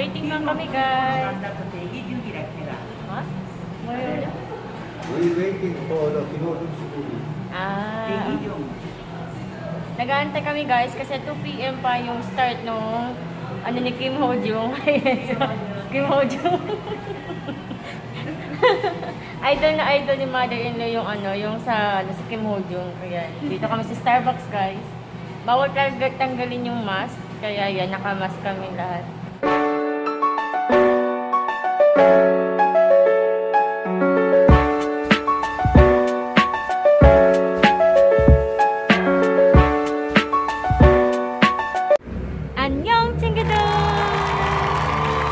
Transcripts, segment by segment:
Waiting lang kami, guys. Ha? Ngayon? We waiting for the Kinodong Siguri. Ah. Nag-aantay kami, guys, kasi 2 PM pa yung start nung ano ni Kim Ho Jung. Kim Ho Jung. Idol na idol ni mother-in-law yung ano, yung sa Kim Ho Jung. Kaya dito kami sa Starbucks, guys. Bawal tanggalin yung mask, kaya yan, naka-mask kami lahat. Annyeong Chingadong!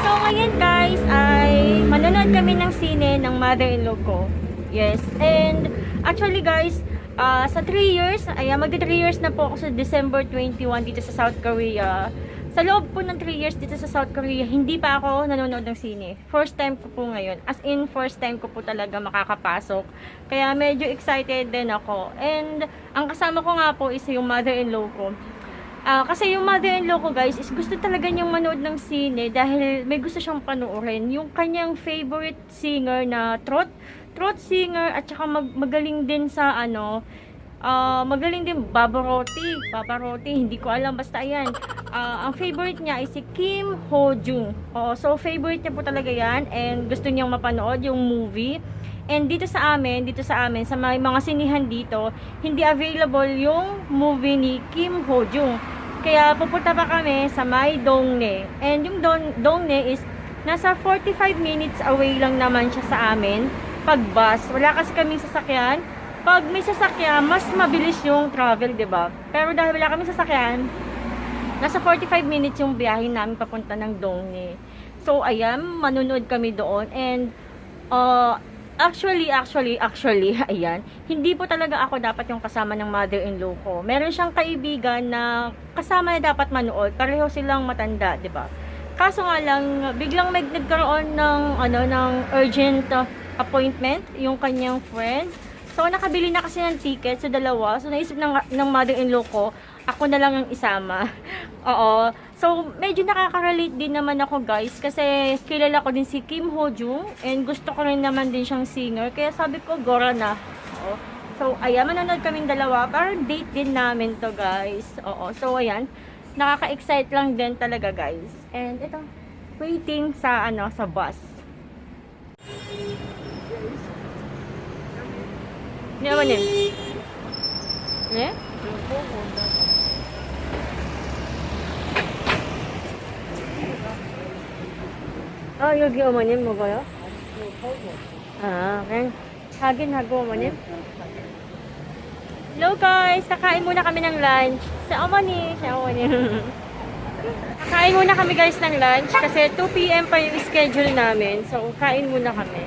So ngayon, guys, ay manonood kami ng sine ng mother-in-law ko. Yes, and actually, guys, sa 3 years, magda 3 years na po ako sa December 21 dito sa South Korea. Sa loob po ng 3 years dito sa South Korea, hindi pa ako nanonood ng sine. First time ko po ngayon. As in, first time ko po talaga makakapasok. Kaya medyo excited din ako. And ang kasama ko nga po is yung mother-in-law ko. Kasi yung mother-in-law ko, guys, is gusto talaga niyang manood ng sine dahil may gusto siyang panoorin. Yung kanyang favorite singer na throat singer, at saka magaling din sa magaling din Pavarotti, hindi ko alam, basta ayan. Ang favorite niya ay si Kim Ho Jung. So favorite niya po talaga yan, and gusto niyang mapanood yung movie. And dito sa amin, sa may mga sinihan dito, hindi available yung movie ni Kim Ho Jung. Kaya pupunta pa kami sa may Dongdae. And yung Dongdae is nasa 45 minutes away lang naman siya sa amin pag bus. Wala kasi kaming sasakyan. Pag may sasakyan, mas mabilis yung travel, 'di ba? Pero dahil wala kaming sasakyan, nasa 45 minutes yung biyahe namin papunta ng Dongdae. So ayan, manunood kami doon, and actually, ayan, hindi po talaga ako dapat yung kasama ng mother-in-law ko. Meron siyang kaibigan na kasama na dapat manood. Pareho silang matanda, 'di ba? Kaso nga lang, biglang nagkaroon ng urgent appointment yung kanyang friend. So nakabili na kasi ng ticket sa dalawa. So naisip ng mother-in-law ko, ako na lang ang isama. Oo. So, medyo nakaka-relate din naman ako, guys, kasi kilala ko din si Kim Ho Jung, and gusto ko rin naman din siyang singer, kaya sabi ko, Gora na. Oo. So, ayan, manonood kaming dalawa, parang date din namin to, guys. Oo. So, ayan, nakaka-excite lang din talaga, guys. And ito, waiting sa sa bus. Hindi naman yun. Eh? 여기 어머님 먹어요? Okay. 하긴 하고 어머님. Hello guys, kakain muna kami ng lunch. Sa 어머니. Kakain muna kami guys ng lunch kasi 2 PM pa yung schedule namin. So, kain muna kami.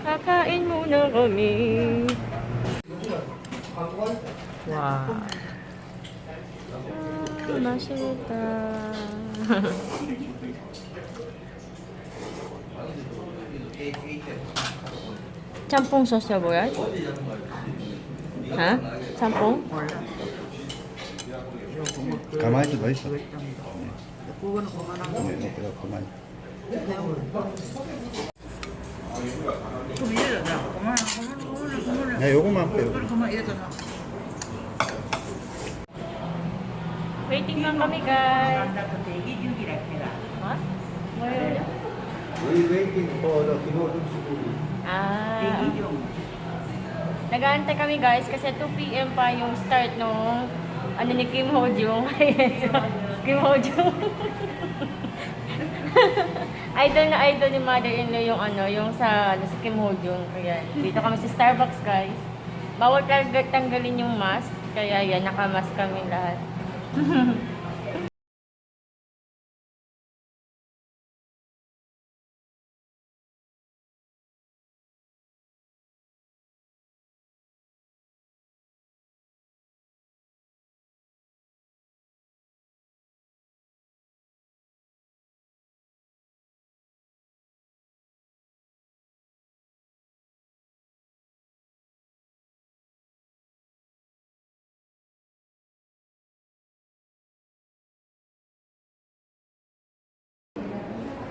Kakain muna kami. Wow. 맛있다. 짬뽕 소스야 뭐야? 하? 짬뽕? 가만히 좀 있어. 네, 가만히. 네, 요것만 빼요. Waiting lang kami, guys. Ha? Ngayon? We waiting for the Kinodong Siguri. Nag-aantay kami, guys, kasi 2 PM pa yung start nung ni Kim Ho Jung. Kim Ho Jung. Idol na idol ni mother-in-law yung yung sa Kim Ho Jung. Kaya dito kami sa Starbucks, guys. Bawal tanggalin yung mask, kaya yan, naka-mask kami lahat.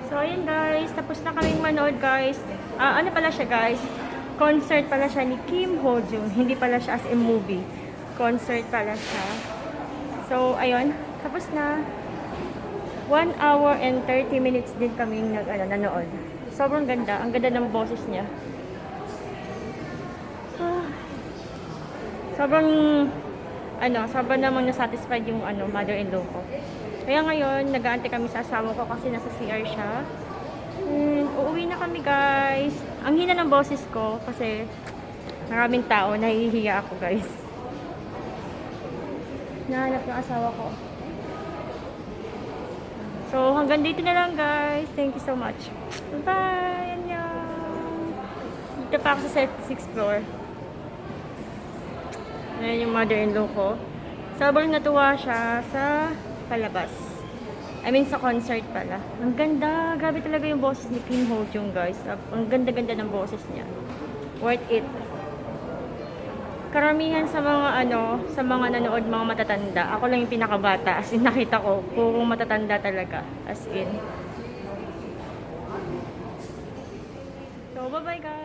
So, ayun guys. Tapos na kaming manood guys. Ano pala siya guys? Concert pala siya ni Kim Ho Jung. Hindi pala siya as a movie. Concert pala siya. So, ayun. Tapos na. 1 hour and 30 minutes din kaming nanood. Sobrang ganda. Ang ganda ng boses niya. Sobrang namang nasatisfied yung mother-in-law ko. Kaya ngayon, nag-aantay kami sa asawa ko kasi nasa CR siya. And uuwi na kami guys. Ang hina ng boses ko kasi maraming tao, nahihiya ako guys. Nahanap yung asawa ko. So, hanggang dito na lang guys. Thank you so much. Bye! Annyeong! Dito pa ako sa 6th floor. Ayan yung mother-in-law ko. Sobrang natuwa siya sa palabas. I mean, sa concert pala. Ang ganda. Grabe talaga yung boses ni Kim Ho Jung, guys. Ang ganda-ganda ng boses niya. Worth it. Karamihan sa mga nanood, mga matatanda. Ako lang yung pinakabata. As in, nakita ko, puro matatanda talaga. As in. So, bye-bye, guys.